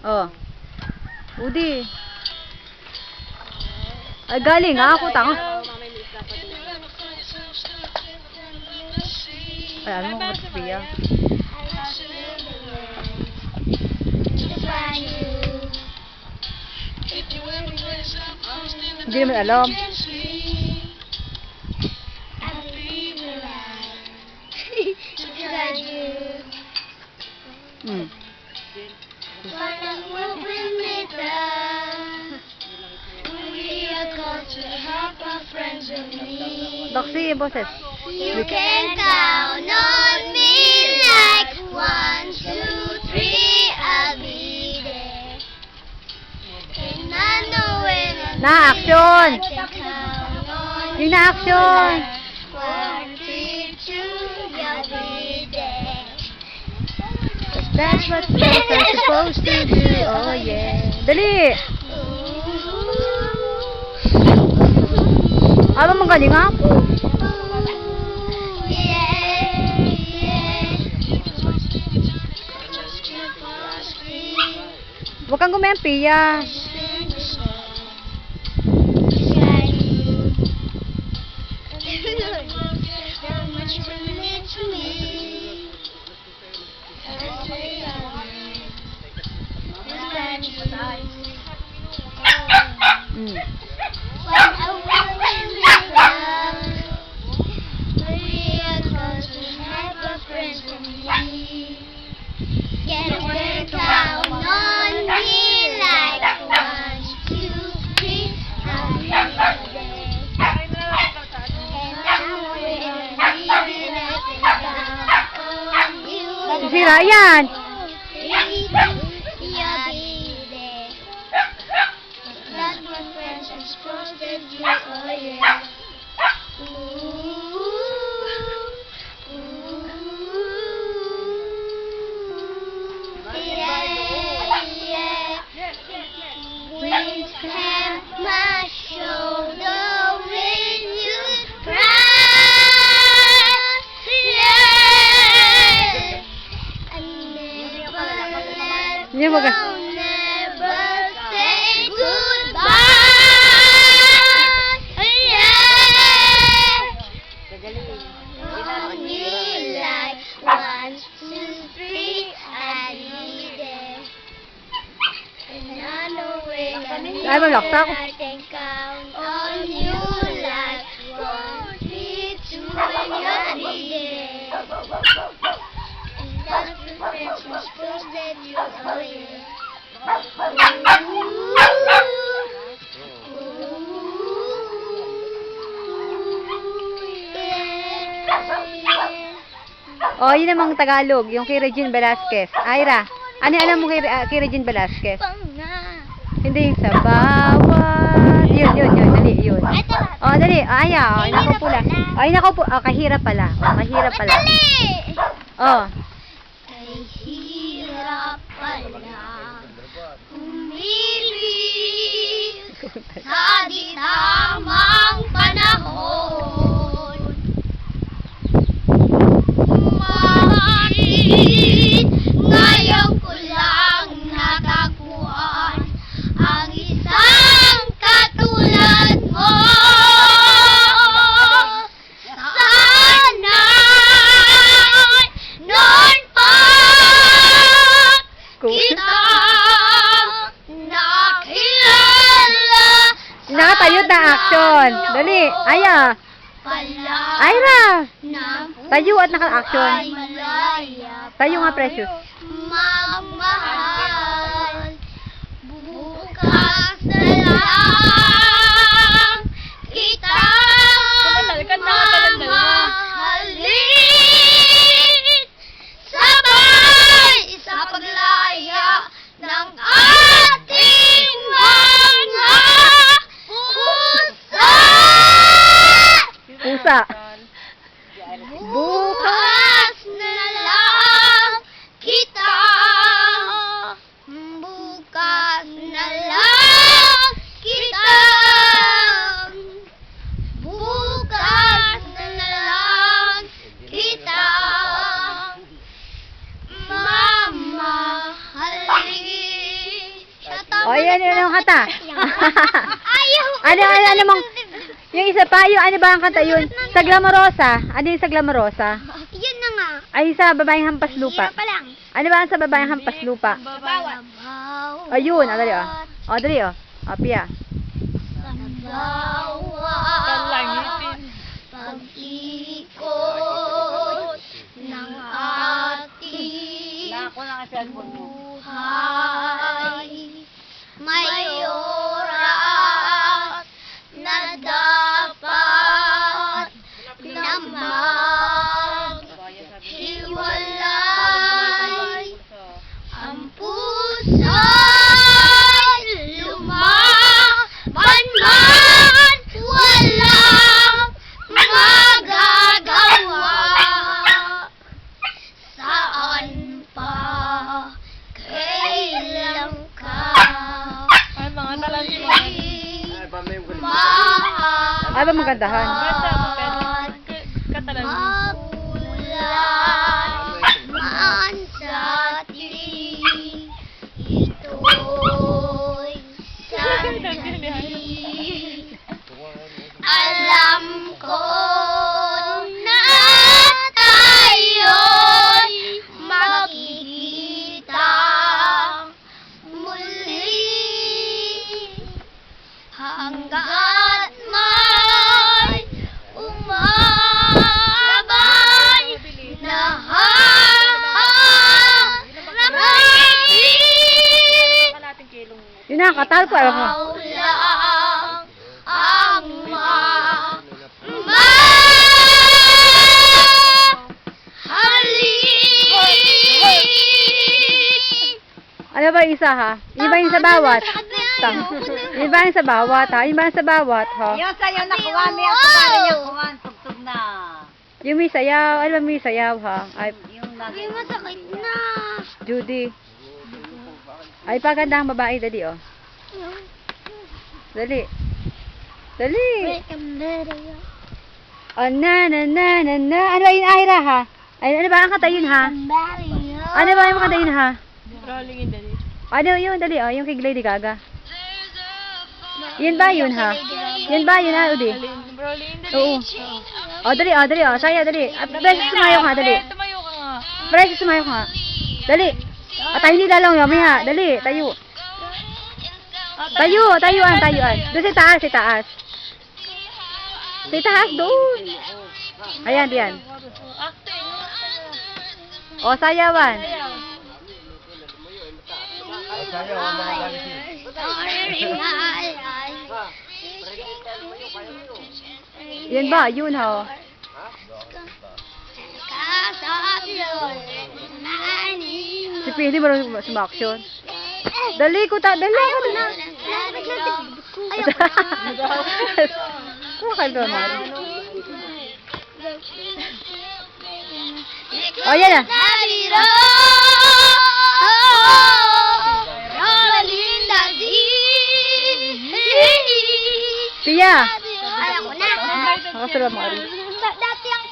Oh. Udi. Ay, galing ha. Ako, tanga. Ay, ano mo kung Sophia? Hindi naman alam. Doxy, boses. You can count on me like 1, 2, 3, I'll be there. And I know when I'm Na-action! I can count on Yung na-action! 1, 3, 2, you'll be there. That's what friends are supposed to do. Oh yeah. Dali! Alam mo galing nga po. Huwag kang gumempi ya. Sira yan! That's what friends are supposed to do. Oh yeah. Please tap my shoulder when you cry. Yeah. I never let Hindi mo go, ka. never say goodbye. Yeah. Only like 1, 2, 3, I need it. And I know when Ay, malaksa ako. I can count on you like 1, 3, 2, when I need it. And that's the friends we're supposed to do. Oh yeah. Oh, yun namang Tagalog. Yung kay Regine Velasquez. Ira, ano alam mo kay Regine Velasquez? Hindi yung sa bawat. Yun. Dali, yun. Oh, dali. Ay, nako pula. Ay, nako po. Oh, kahirap pala. Oh, mahirap pala. Oh. Kahirap pala umibig sa di tamang panahon. Bakit ngayon ko lang natagpuan ang isang katulad mo? Sana noon pa kita nakilala. Nakatayot na action. Dali. Aya. Ira. Tayo at naka-action. Tayo nga, Precious. Magmahal, bukas na lang kita mamahalin. Sabay sa paglaya ng ating mga pusa. Pusa. Bukas na lang kita O, yan, yung kanta. Ayaw. ano mong, yung isa pa, yung ano ba ang kanta yun? Sa Glamorosa. Ano yung sa Glamorosa? Yun na nga. Ay, sa Babaeng Hampas Lupa. Hirap pa lang. Ano ba ang sa Babaeng Hampas Lupa? Bawat. Ayun, dali o. O, dali o. O, Pia. Bawat pag-ikot ng ating buhay, may oras na dapat na maghiwalay. Ang puso'y lumaban man, walang magagawa. Saan pa, kailan ka Ay, ba magandahan? magulat man sa atin, ito'y sandali. Alam ko na tayo'y makikita muli, hanggat may umabay na haharapin. Yun na, katal ko. Alam mo. Ikaw lang ang mamahalin. Ano ba yung isa ha? Yung ba yung sa bawat? Yung ba yung sa bawat ha? Yung ba yung sa bawat ha? Yung sa'yo nakuha, may ako pala yung kuha, tugtog na. Yung may sayaw. Ano ba may sayaw ha? Ay, Yung lagi. Ay, masakit na. Judy. Ay, paganda ang babae. Dali oh. Dali. Dali. Oh, na. Ano ba yun, Ira ha? Ay, ano ba ang kanta yun ha? Ano ba yung kanta yun ha? Rolling in the day. Ano yun, dali oh. Yung kay Lady Gaga. Yun ba yun ha? Yun ba yun ha, Udi? Rolling in the day. Oo. Oh, dali oh. Saya, dali. Beses sumayo ka, dali. Tumayo ka nga. Beses sumayo ka. Dali. Tayo hindi lalong yun, ha. Dali, tayo. Tayuan. Doon sa taas, Sa taas, doon. Ayan, diyan. O, sayawan. Yan ba? Yun ha. Si Pili mo rin sumaksyon. Dali ko dali ko na. Kuha ka doon, Mari. O, yan na. Pia. Alam ko na. Nakasulwa, Mari. Dati ang